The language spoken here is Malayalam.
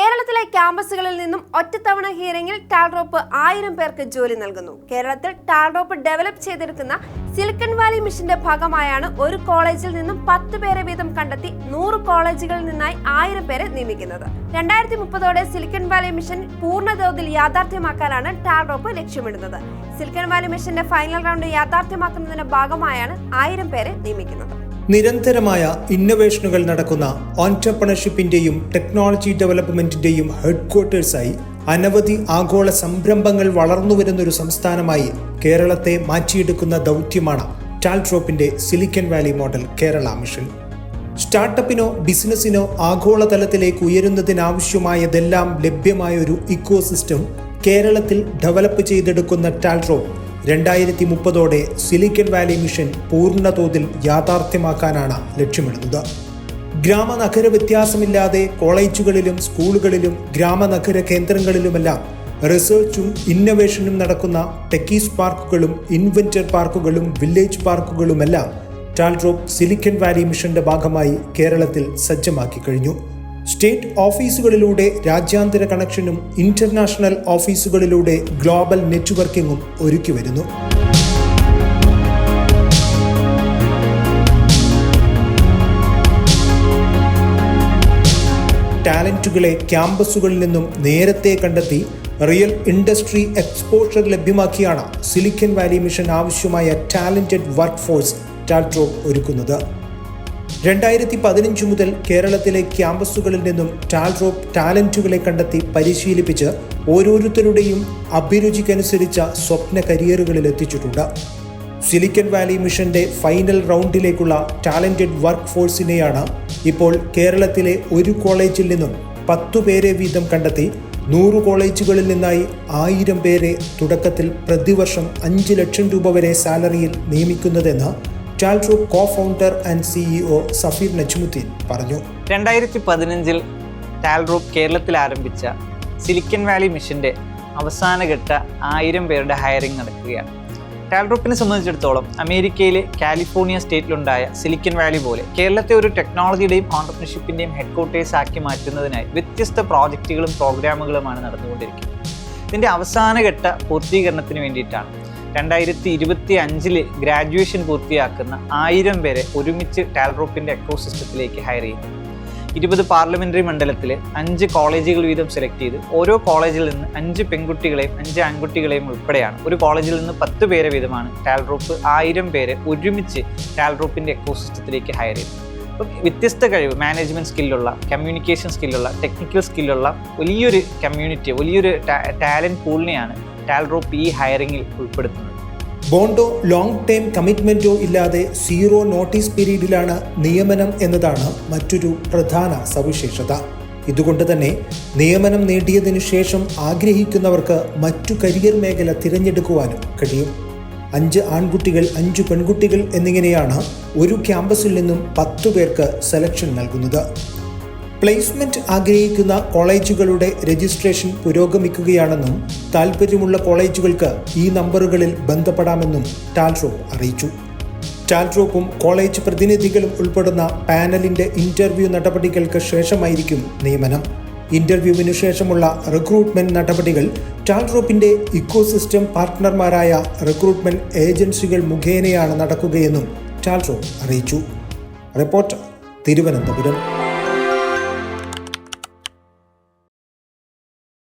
കേരളത്തിലെ ക്യാമ്പസുകളിൽ നിന്നും ഒറ്റത്തവണ ഹിയറിംഗിൽ ടാൽറോപ്പ് 1000 പേർക്ക് ജോലി നൽകുന്നു. കേരളത്തിൽ ടാൽറോപ്പ് ഡെവലപ്പ് ചെയ്തെടുക്കുന്ന സിലിക്കൺ വാലി മിഷന്റെ ഭാഗമായാണ് ഒരു കോളേജിൽ നിന്നും 10 പേരെ വീതം കണ്ടെത്തി 100 കോളേജുകളിൽ നിന്നായി 1000 പേരെ നിയമിക്കുന്നത്. 2030ഓടെ സിലിക്കൺ വാലി മിഷൻ പൂർണ്ണതോതിൽ യാഥാർത്ഥ്യമാക്കാനാണ് ടാൽറോപ്പ് ലക്ഷ്യമിടുന്നത്. സിലിക്കൺ വാലി മിഷന്റെ ഫൈനൽ റൗണ്ട് യാഥാർത്ഥ്യമാക്കുന്നതിന്റെ ഭാഗമായാണ് 1000 പേരെ നിയമിക്കുന്നത്. നിരന്തരമായ ഇന്നൊവേഷനുകൾ നടക്കുന്ന ഓൺട്രപ്രണർഷിപ്പിന്റെയും ടെക്നോളജി ഡെവലപ്മെന്റിന്റെയും ഹെഡ്ക്വാർട്ടേഴ്സായി അനവധി ആഗോള സംരംഭങ്ങൾ വളർന്നുവരുന്നൊരു സംസ്ഥാനമായി കേരളത്തെ മാറ്റിയെടുക്കുന്ന ദൗത്യമാണ് ടാൽട്രോപ്പിന്റെ silicon valley model Kerala mission. സ്റ്റാർട്ടപ്പിനോ ബിസിനസിനോ ആഗോളതലത്തിലേക്ക് ഉയരുന്നതിനാവശ്യമായതെല്ലാം ലഭ്യമായ ഒരു ഇക്കോസിസ്റ്റം കേരളത്തിൽ ഡെവലപ്പ് ചെയ്തെടുക്കുന്ന ടാൽട്രോപ്പ് 2030ഓടെ സിലിക്കൺ വാലി മിഷൻ പൂർണ്ണതോതിൽ യാഥാർത്ഥ്യമാക്കാനാണ് ലക്ഷ്യമിടുന്നത്. ഗ്രാമനഗര വ്യത്യാസമില്ലാതെ കോളേജുകളിലും സ്കൂളുകളിലും ഗ്രാമനഗര കേന്ദ്രങ്ങളിലുമെല്ലാം റിസർച്ചും ഇന്നൊവേഷനും നടക്കുന്ന ടെക്കീസ് പാർക്കുകളും ഇൻവെന്റർ പാർക്കുകളും വില്ലേജ് പാർക്കുകളുമെല്ലാം ടാൽട്രോപ്പ് സിലിക്കൺ വാലി മിഷന്റെ ഭാഗമായി കേരളത്തിൽ സജ്ജമാക്കി കഴിഞ്ഞു. സ്റ്റേറ്റ് ഓഫീസുകളിലൂടെ രാജ്യാന്തര കണക്ഷനും ഇന്റർനാഷണൽ ഓഫീസുകളിലൂടെ ഗ്ലോബൽ നെറ്റ്വർക്കിംഗും ഒരുക്കി വരുന്നു. ടാലന്റുകളെ ക്യാമ്പസുകളിൽ നിന്നും നേരത്തെ കണ്ടെത്തി റിയൽ ഇൻഡസ്ട്രി എക്സ്പോഷർ ലഭ്യമാക്കിയാണ് സിലിക്കൺ വാലി മിഷൻ ആവശ്യമായ ടാലന്റഡ് വർക്ക് ഫോഴ്സ് ടാൽട്രോപ്പ് ഒരുക്കുന്നത്. 2015 മുതൽ കേരളത്തിലെ ക്യാമ്പസുകളിൽ നിന്നും ടാൽട്രോപ്പ് ടാലന്റുകളെ കണ്ടെത്തി പരിശീലിപ്പിച്ച് ഓരോരുത്തരുടെയും അഭിരുചിക്കനുസരിച്ച സ്വപ്ന കരിയറുകളിൽ എത്തിച്ചിട്ടുണ്ട്. സിലിക്കൺ വാലി മിഷന്റെ ഫൈനൽ റൗണ്ടിലേക്കുള്ള ടാലന്റഡ് വർക്ക് ഫോഴ്സിനെയാണ് ഇപ്പോൾ കേരളത്തിലെ ഒരു കോളേജിൽ നിന്നും 10 പേരെ വീതം കണ്ടെത്തി 100 കോളേജുകളിൽ നിന്നായി 1000 പേരെ തുടക്കത്തിൽ പ്രതിവർഷം 5 ലക്ഷം രൂപ വരെ സാലറിയിൽ നിയമിക്കുന്നതെന്ന് ടാൽട്രോപ്പ് കോ-ഫൗണ്ടർ ആൻഡ് CEO സഫീർ നജ്മുദ്ദീൻ പറഞ്ഞു. 2015 ടാൽട്രോപ്പ് കേരളത്തിൽ ആരംഭിച്ച സിലിക്കൺ വാലി മിഷന്റെ അവസാനഘട്ട 1000 പേരുടെ ഹയറിംഗ് നടക്കുകയാണ്. ടാൽട്രോപ്പിനെ സംബന്ധിച്ചിടത്തോളം അമേരിക്കയിലെ കാലിഫോർണിയ സ്റ്റേറ്റിലുണ്ടായ സിലിക്കൺ വാലി പോലെ കേരളത്തെ ഒരു ടെക്നോളജിയുടെയും ഓൺട്രപ്രണർഷിപ്പിന്റെയും ഹെഡ്ക്വാർട്ടേഴ്സ് ആക്കി മാറ്റുന്നതിനായി വ്യത്യസ്ത പ്രോജക്റ്റുകളും പ്രോഗ്രാമുകളുമാണ് നടന്നുകൊണ്ടിരിക്കുന്നത്. ഇതിന്റെ അവസാനഘട്ട പൂർത്തീകരണത്തിന് വേണ്ടിയിട്ടാണ് 2025 ഗ്രാജുവേഷൻ പൂർത്തിയാക്കുന്ന 1000 പേരെ ഒരുമിച്ച് ടാൽട്രോപ്പിന്റെ എക്കോസിസ്റ്റത്തിലേക്ക് ഹയർ ചെയ്യുന്നു. 20 പാർലമെന്ററി മണ്ഡലത്തിൽ 5 കോളേജുകൾ വീതം സെലക്ട് ചെയ്ത് ഓരോ കോളേജിൽ നിന്ന് 5 പെൺകുട്ടികളെയും 5 ആൺകുട്ടികളെയും ഉൾപ്പെടെയാണ് ഒരു കോളേജിൽ നിന്ന് 10 പേരെ വീതമാണ് ടാൽട്രോപ്പ് 1000 പേരെ ഒരുമിച്ച് ടാൽട്രോപ്പിന്റെ എക്കോസിസ്റ്റത്തിലേക്ക് ഹയർ ചെയ്യുന്നത്. അപ്പം വ്യത്യസ്ത കഴിവ്, മാനേജ്മെന്റ് സ്കില്ലുള്ള, കമ്മ്യൂണിക്കേഷൻ സ്കില്ലുള്ള, ടെക്നിക്കൽ സ്കില്ലുള്ള വലിയൊരു കമ്മ്യൂണിറ്റി, വലിയൊരു ടാലന്റ് പൂളിനെയാണ് ടാൽട്രോപ്പ് ഈ ഹയറിംഗിൽ ഉൾപ്പെടുത്തുന്നത്. ബോണ്ടോ ലോങ് ടൈം കമ്മിറ്റ്മെന്റോ ഇല്ലാതെ 0 നോട്ടീസ് പീരീഡിലാണ് നിയമനം എന്നതാണ് മറ്റൊരു പ്രധാന സവിശേഷത. ഇതുകൊണ്ട് തന്നെ നിയമനം നേടിയതിനു ശേഷം ആഗ്രഹിക്കുന്നവർക്ക് മറ്റു കരിയർ മേഖല തിരഞ്ഞെടുക്കുവാനും കഴിയും. 5 ആൺകുട്ടികൾ 5 പെൺകുട്ടികൾ എന്നിങ്ങനെയാണ് ഒരു ക്യാമ്പസിൽ നിന്നും 10 പേർക്ക് സെലക്ഷൻ നൽകുന്നത്. പ്ലേസ്മെന്റ് ആഗ്രഹിക്കുന്ന കോളേജുകളുടെ രജിസ്ട്രേഷൻ പുരോഗമിക്കുകയാണെന്നും താൽപ്പര്യമുള്ള കോളേജുകൾക്ക് ഈ നമ്പറുകളിൽ ബന്ധപ്പെടാമെന്നും ടാൽട്രോപ്പ് അറിയിച്ചു. ടാൽട്രോപ്പും കോളേജ് പ്രതിനിധികളും ഉൾപ്പെടുന്ന പാനലിന്റെ ഇന്റർവ്യൂ നടപടികൾക്ക് ശേഷമായിരിക്കും നിയമനം. ഇന്റർവ്യൂവിനു ശേഷമുള്ള റിക്രൂട്ട്മെന്റ് നടപടികൾ ടാൽട്രോപ്പിന്റെ ഇക്കോസിസ്റ്റം പാർട്ട്ണർമാരായ റിക്രൂട്ട്മെന്റ് ഏജൻസികൾ മുഖേനയാണ് നടക്കുകയെന്നും ടാൽട്രോപ്പ് അറിയിച്ചു. റിപ്പോർട്ടർ, തിരുവനന്തപുരം.